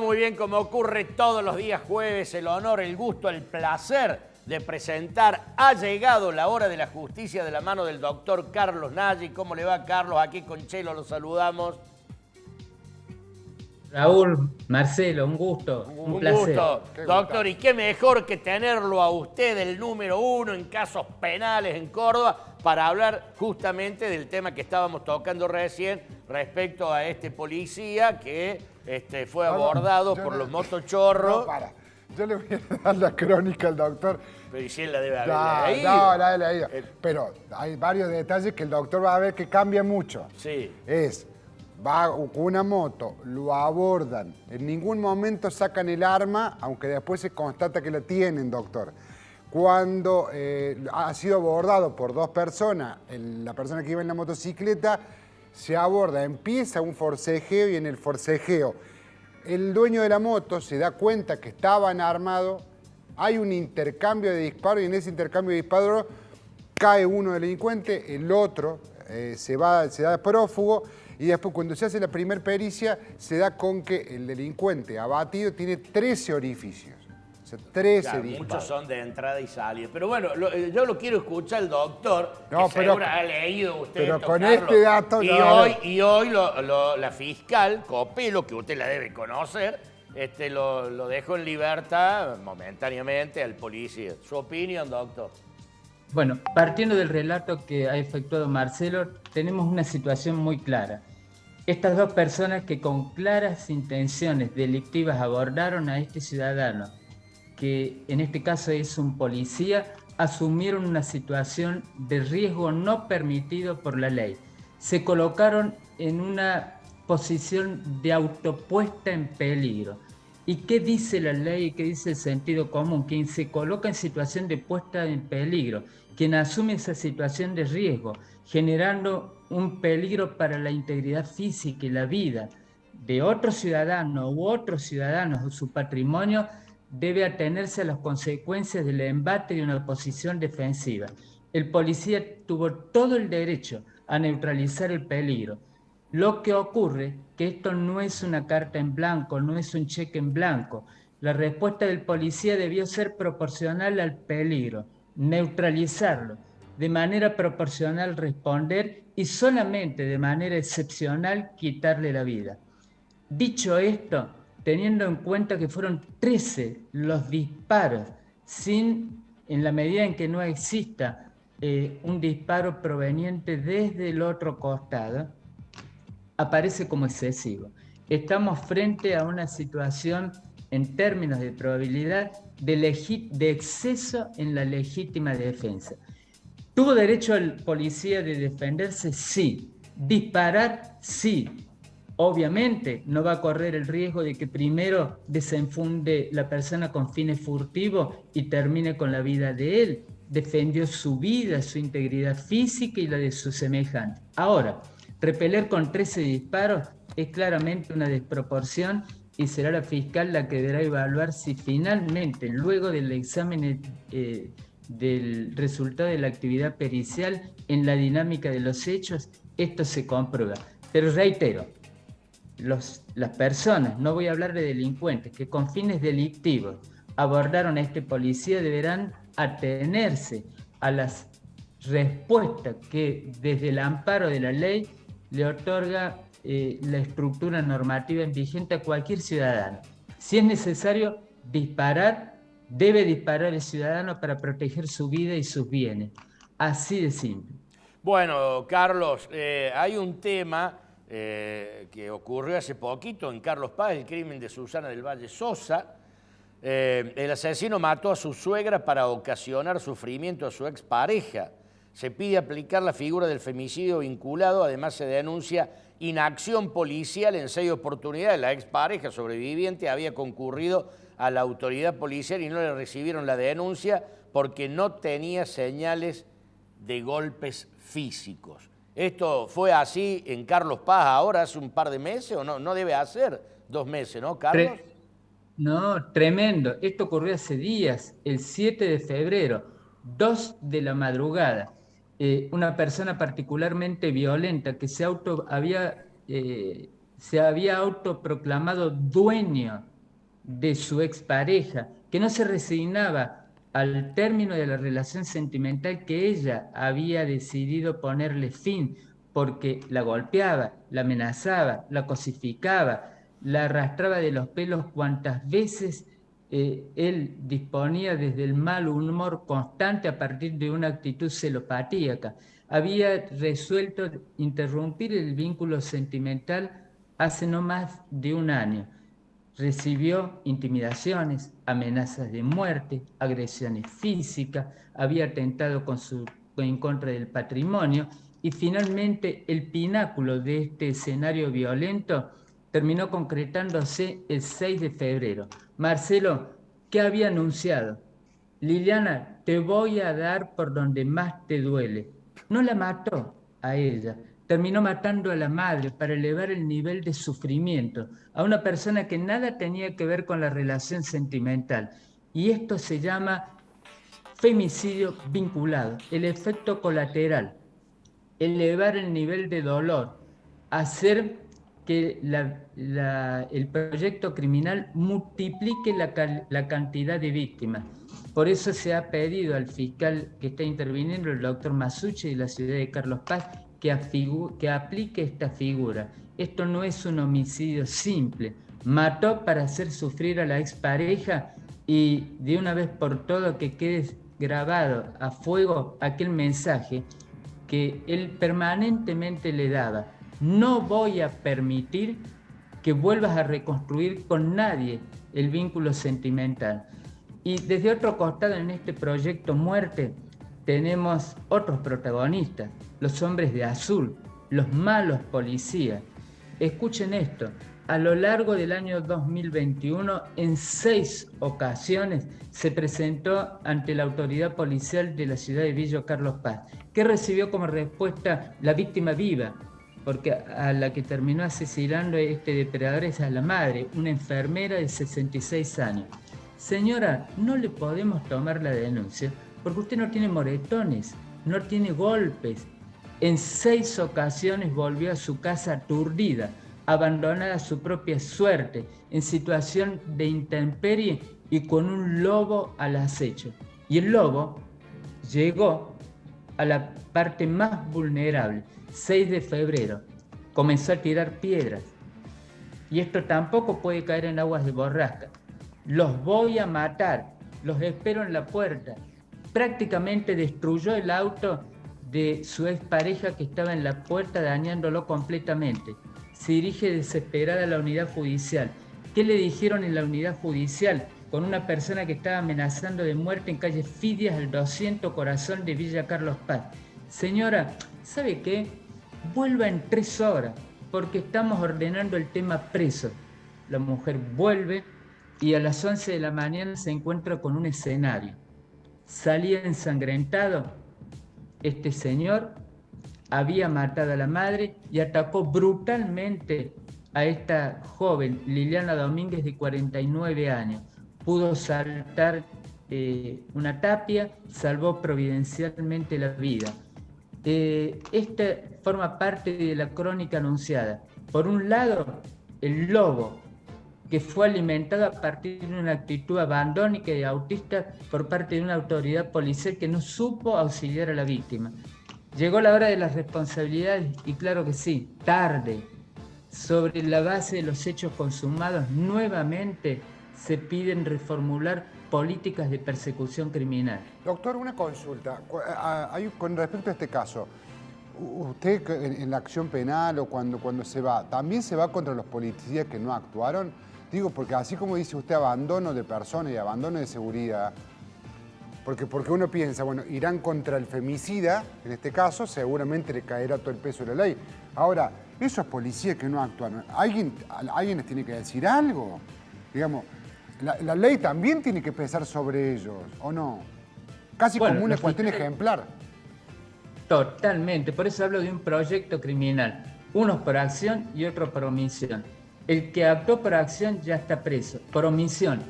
Muy bien, como ocurre todos los días jueves, el honor, el gusto, el placer de presentar. Ha llegado la hora de la justicia de la mano del doctor Carlos Nagy. ¿Cómo le va, Carlos? Aquí con Chelo lo saludamos. Raúl, Marcelo, un gusto, un Un placer. gusto, doctor. Y qué mejor que tenerlo a usted, el número uno en casos penales en Córdoba, para hablar justamente del tema que estábamos tocando recién respecto a este policía que fue abordado por los motochorros. No, para. Yo le voy a dar la crónica al doctor. Pero si él la debe haber No, leído. no, la he leído. Pero hay varios detalles que el doctor va a ver que cambia mucho. Sí. Va con una moto, lo abordan, en ningún momento sacan el arma, aunque después se constata que la tienen, doctor. Cuando ha sido abordado por dos personas, la persona que iba en la motocicleta se aborda, empieza un forcejeo y en el forcejeo el dueño de la moto se da cuenta que estaban armados, hay un intercambio de disparos y en ese intercambio de disparos cae uno delincuente, el otro se da prófugo y después cuando se hace la primer pericia se da con que el delincuente abatido tiene 13 orificios. O sea, 13 Claro, disparos. muchos son de entrada y salida. Pero bueno, yo lo quiero escuchar al doctor, No, que pero- seguro ha leído usted pero esto, con Carlos. este dato, Y no, hoy la fiscal, Copelo, que usted la debe conocer, lo dejó en libertad momentáneamente al policía. ¿Su opinión, doctor? Bueno, partiendo del relato que ha efectuado Marcelo, tenemos una situación muy clara. Estas dos personas que con claras intenciones delictivas abordaron a este ciudadano, que en este caso es un policía, asumieron una situación de riesgo no permitido por la ley. Se colocaron en una posición de autopuesta en peligro. ¿Y qué dice la ley? ¿Qué dice el sentido común? Quien se coloca en situación de puesta en peligro, quien asume esa situación de riesgo, generando un peligro para la integridad física y la vida de otro ciudadano u otros ciudadanos o su patrimonio, debe atenerse a las consecuencias del embate de una posición defensiva. El policía tuvo todo el derecho a neutralizar el peligro. Lo que ocurre que esto no es una carta en blanco, no es un cheque en blanco. La respuesta del policía debió ser proporcional al peligro, neutralizarlo, de manera proporcional responder y solamente de manera excepcional quitarle la vida. Dicho esto, teniendo en cuenta que fueron 13 los disparos, en la medida en que no exista un disparo proveniente desde el otro costado, aparece como excesivo. Estamos frente a una situación en términos de probabilidad de exceso en la legítima defensa. ¿Tuvo derecho el policía de defenderse? Sí. ¿Disparar? Sí. Obviamente no va a correr el riesgo de que primero desenfunde la persona con fines furtivos y termine con la vida de él. Defendió su vida, su integridad física y la de su semejante. Ahora, repeler con 13 disparos es claramente una desproporción y será la fiscal la que deberá evaluar si finalmente, luego del examen del resultado de la actividad pericial en la dinámica de los hechos, esto se comprueba. Pero reitero, las personas, no voy a hablar de delincuentes, que con fines delictivos abordaron a este policía deberán atenerse a las respuestas que desde el amparo de la ley le otorga la estructura normativa vigente a cualquier ciudadano. Si es necesario disparar, debe disparar el ciudadano para proteger su vida y sus bienes. Así de simple. Bueno, Carlos, hay un tema que ocurrió hace poquito en Carlos Paz, el crimen de Susana del Valle Sosa. El asesino mató a su suegra para ocasionar sufrimiento a su expareja. Se pide aplicar la figura del femicidio vinculado, además se denuncia inacción policial en 6 oportunidades. La expareja sobreviviente había concurrido a la autoridad policial y no le recibieron la denuncia porque no tenía señales de golpes físicos. ¿Esto fue así en Carlos Paz ahora hace un par de meses o no? No debe hacer 2 meses, ¿no, Carlos? No, tremendo. Esto ocurrió hace días, el 7 de febrero, 2 de la madrugada. Una persona particularmente violenta que había se había autoproclamado dueño de su expareja, que no se resignaba al término de la relación sentimental que ella había decidido ponerle fin, porque la golpeaba, la amenazaba, la cosificaba, la arrastraba de los pelos cuantas veces él disponía desde el mal humor constante a partir de una actitud celopatíaca. Había resuelto interrumpir el vínculo sentimental hace no más de un año. Recibió intimidaciones, amenazas de muerte, agresiones físicas, había atentado en contra del patrimonio y finalmente el pináculo de este escenario violento terminó concretándose el 6 de febrero. Marcelo, ¿qué había anunciado? Liliana, te voy a dar por donde más te duele. No la mató a ella, terminó matando a la madre para elevar el nivel de sufrimiento a una persona que nada tenía que ver con la relación sentimental. Y esto se llama femicidio vinculado, el efecto colateral, elevar el nivel de dolor, hacer que el proyecto criminal multiplique la cantidad de víctimas. Por eso se ha pedido al fiscal que está interviniendo, el doctor Masucci de la ciudad de Carlos Paz, que aplique esta figura. Esto no es un homicidio simple. Mató para hacer sufrir a la expareja y de una vez por todo que quede grabado a fuego aquel mensaje que él permanentemente le daba. No voy a permitir que vuelvas a reconstruir con nadie el vínculo sentimental. Y desde otro costado en este proyecto Muerte tenemos otros protagonistas, los hombres de azul, los malos policías. Escuchen esto, a lo largo del año 2021, en 6 ocasiones se presentó ante la autoridad policial de la ciudad de Villa Carlos Paz, que recibió como respuesta la víctima viva, porque a la que terminó asesinando este depredador es a la madre, una enfermera de 66 años. Señora, no le podemos tomar la denuncia porque usted no tiene moretones, no tiene golpes. En 6 ocasiones volvió a su casa aturdida, abandonada a su propia suerte, en situación de intemperie y con un lobo al acecho. Y el lobo llegó a la parte más vulnerable, 6 de febrero, comenzó a tirar piedras. Y esto tampoco puede caer en aguas de borrasca. Los voy a matar, los espero en la puerta. Prácticamente destruyó el auto de su expareja que estaba en la puerta, dañándolo completamente. Se dirige desesperada a la unidad judicial. ¿Qué le dijeron en la unidad judicial? Con una persona que estaba amenazando de muerte en calle Fidias, al 200 Corazón de Villa Carlos Paz. Señora, ¿sabe qué? Vuelva en 3 horas, porque estamos ordenando el tema preso. La mujer vuelve y a las 11 de la mañana se encuentra con un escenario. Salía ensangrentado. Este señor había matado a la madre y atacó brutalmente a esta joven, Liliana Domínguez, de 49 años. Pudo saltar una tapia, salvó providencialmente la vida. Esta forma parte de la crónica anunciada. Por un lado, el lobo, que fue alimentado a partir de una actitud abandónica y autista por parte de una autoridad policial que no supo auxiliar a la víctima. Llegó la hora de las responsabilidades y claro que sí, tarde. Sobre la base de los hechos consumados, nuevamente se piden reformular políticas de persecución criminal. Doctor, una consulta. Con respecto a este caso, usted en la acción penal o cuando se va, ¿también se va contra los policías que no actuaron? Digo, porque así como dice usted, abandono de personas y abandono de seguridad, porque uno piensa, bueno, irán contra el femicida, en este caso, seguramente le caerá todo el peso de la ley. Ahora, esos policías que no actúan, ¿alguien les tiene que decir algo? Digamos, la ley también tiene que pesar sobre ellos, ¿o no? Casi como una cuestión ejemplar. Totalmente, por eso hablo de un proyecto criminal. Unos por acción y otros por omisión. El que actuó por acción ya está preso. Por omisión,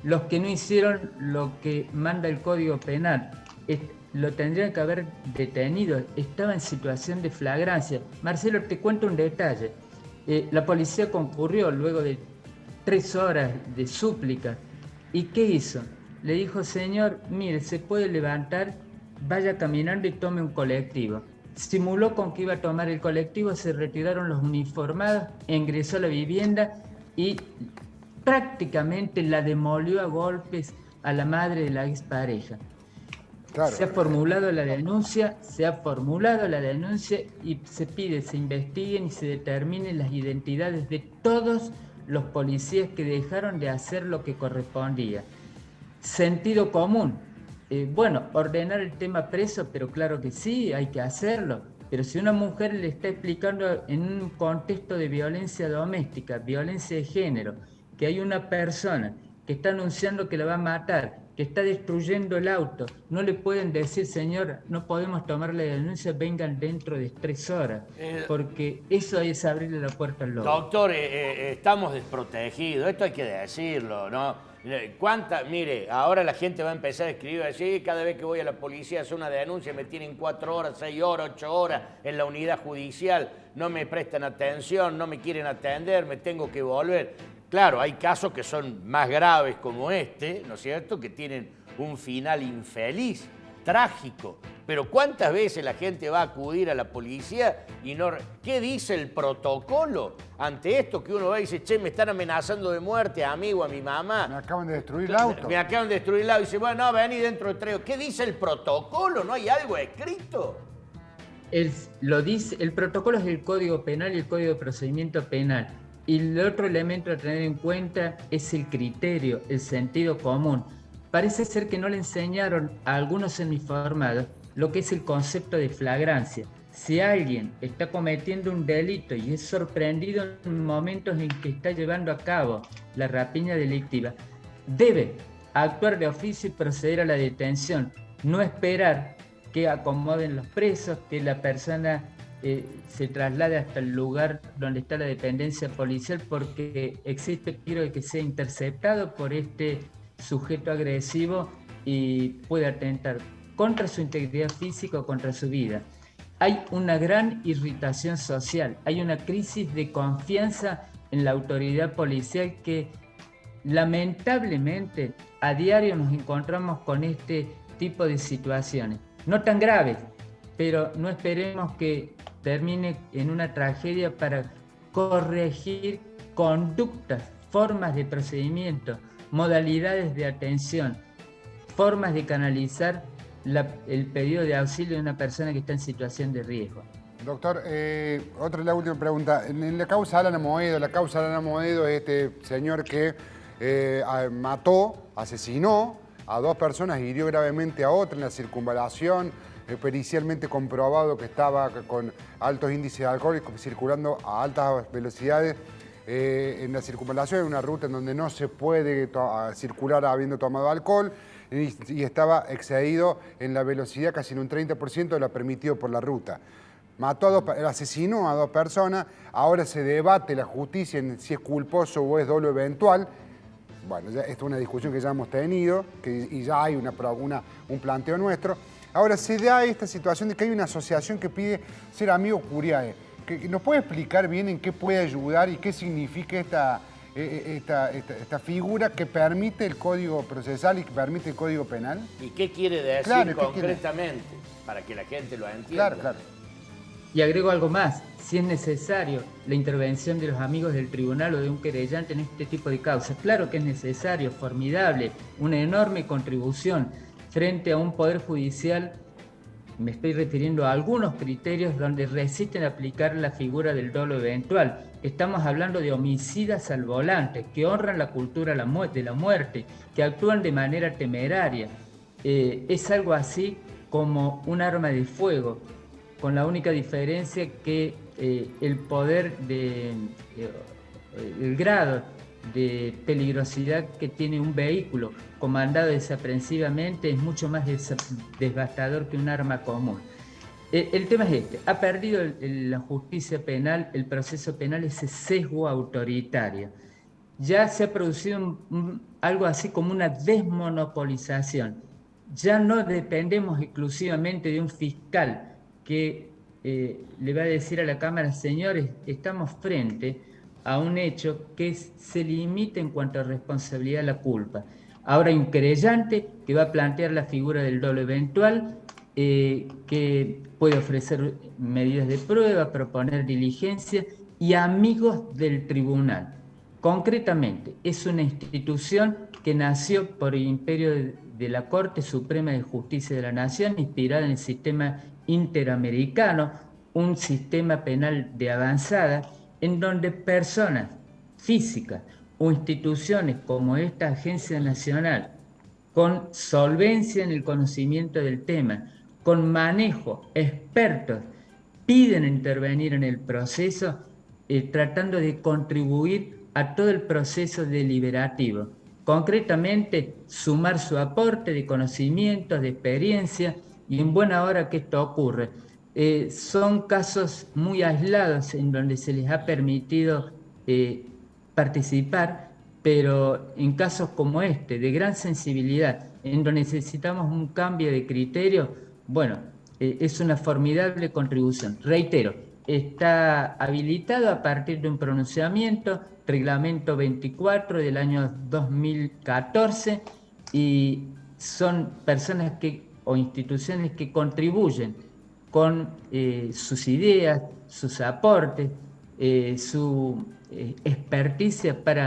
los que no hicieron lo que manda el Código Penal, lo tendrían que haber detenido. Estaba en situación de flagrancia. Marcelo, te cuento un detalle. La policía concurrió luego de 3 horas de súplica. ¿Y qué hizo? Le dijo, señor, mire, se puede levantar, vaya caminando y tome un colectivo. Simuló con que iba a tomar el colectivo, se retiraron los uniformados, ingresó a la vivienda y prácticamente la demolió a golpes a la madre de la expareja. Claro. Se ha formulado la denuncia y se pide, se investiguen y se determinen las identidades de todos los policías que dejaron de hacer lo que correspondía. Sentido común. Bueno, ordenar el tema preso, pero claro que sí, hay que hacerlo. Pero si una mujer le está explicando en un contexto de violencia doméstica, violencia de género, que hay una persona que está anunciando que la va a matar, que está destruyendo el auto, no le pueden decir, señor, no podemos tomar la denuncia, vengan dentro de 3 horas, porque eso es abrirle la puerta al lobo. Doctor, estamos desprotegidos, esto hay que decirlo, ¿no? Mire, ahora la gente va a empezar a escribir así, cada vez que voy a la policía a hacer una denuncia me tienen 4 horas, 6 horas, 8 horas en la unidad judicial, no me prestan atención, no me quieren atender, me tengo que volver. Claro, hay casos que son más graves como este, ¿no es cierto?, que tienen un final infeliz, trágico. Pero ¿cuántas veces la gente va a acudir a la policía y no... ¿Qué dice el protocolo ante esto que uno va y dice, che, me están amenazando de muerte a mí o a mi mamá? Me acaban de destruir el auto. Me acaban de destruir el auto. Y dice, bueno, no, vení dentro de 3 horas. ¿Qué dice el protocolo? ¿No hay algo escrito? El protocolo es el Código Penal y el Código de Procedimiento Penal. Y el otro elemento a tener en cuenta es el criterio, el sentido común. Parece ser que no le enseñaron a algunos uniformados lo que es el concepto de flagrancia. Si alguien está cometiendo un delito y es sorprendido en momentos en que está llevando a cabo la rapiña delictiva, debe actuar de oficio y proceder a la detención, no esperar que acomoden los presos, que la persona se traslade hasta el lugar donde está la dependencia policial, porque existe peligro de que sea interceptado por este sujeto agresivo y puede atentar contra su integridad física o contra su vida. Hay una gran irritación social, hay una crisis de confianza en la autoridad policial que lamentablemente a diario nos encontramos con este tipo de situaciones. No tan graves, pero no esperemos que termine en una tragedia para corregir conductas, formas de procedimiento, modalidades de atención, formas de canalizar el pedido de auxilio de una persona que está en situación de riesgo. Doctor, la última pregunta. En la causa Alan Amoedo es este señor que asesinó a 2 personas y hirió gravemente a otra en la circunvalación, pericialmente comprobado que estaba con altos índices de alcohol circulando a altas velocidades en la circunvalación, en una ruta en donde no se puede circular habiendo tomado alcohol, y estaba excedido en la velocidad casi en un 30% de lo permitido por la ruta. Asesinó a 2 personas, ahora se debate la justicia en si es culposo o es dolo eventual. Bueno, esta es una discusión que ya hemos tenido y ya hay un planteo nuestro. Ahora se da esta situación de que hay una asociación que pide ser amigo Curiae. ¿Nos puede explicar bien en qué puede ayudar y qué significa esta figura que permite el Código Procesal y que permite el Código Penal? ¿Y qué quiere decir concretamente? Para que la gente lo entienda. Claro. Y agrego algo más, si es necesario la intervención de los amigos del tribunal o de un querellante en este tipo de causas. Claro que es necesario, formidable, una enorme contribución frente a un poder judicial. Me estoy refiriendo a algunos criterios donde resisten aplicar la figura del dolo eventual. Estamos hablando de homicidas al volante, que honran la cultura de la muerte, que actúan de manera temeraria. Es algo así como un arma de fuego, con la única diferencia que el grado de peligrosidad que tiene un vehículo comandado desaprensivamente es mucho más devastador que un arma común. El tema es este: ha perdido la justicia penal, el proceso penal, ese sesgo autoritario. Ya se ha producido algo así como una desmonopolización. Ya no dependemos exclusivamente de un fiscal que le va a decir a la Cámara, señores, estamos frente a un hecho que se limita en cuanto a responsabilidad de la culpa. Ahora hay un querellante que va a plantear la figura del dolo eventual, que puede ofrecer medidas de prueba, proponer diligencia y amigos del tribunal. Concretamente, es una institución que nació por el imperio de la Corte Suprema de Justicia de la Nación, inspirada en el sistema interamericano, un sistema penal de avanzada, en donde personas físicas o instituciones como esta Agencia Nacional, con solvencia en el conocimiento del tema, con manejo, expertos, piden intervenir en el proceso, tratando de contribuir a todo el proceso deliberativo. Concretamente, sumar su aporte de conocimientos, de experiencia, y en buena hora que esto ocurre. Son casos muy aislados en donde se les ha permitido participar, pero en casos como este, de gran sensibilidad, en donde necesitamos un cambio de criterio, bueno, es una formidable contribución. Reitero, está habilitado a partir de un pronunciamiento, Reglamento 24 del año 2014, y son personas o instituciones que contribuyen con sus ideas, sus aportes, su experticia para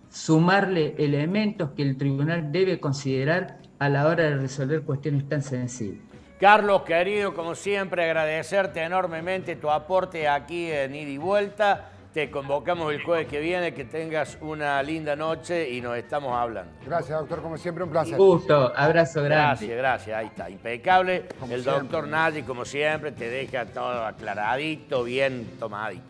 sumarle elementos que el tribunal debe considerar a la hora de resolver cuestiones tan sensibles. Carlos, querido, como siempre, agradecerte enormemente tu aporte aquí en Ida y Vuelta. Te convocamos el jueves que viene, que tengas una linda noche y nos estamos hablando. Gracias, doctor, como siempre, un placer. Un gusto, abrazo grande. Gracias, ahí está, impecable. Como el siempre. doctor Nagy, como siempre, te deja todo aclaradito, bien tomadito.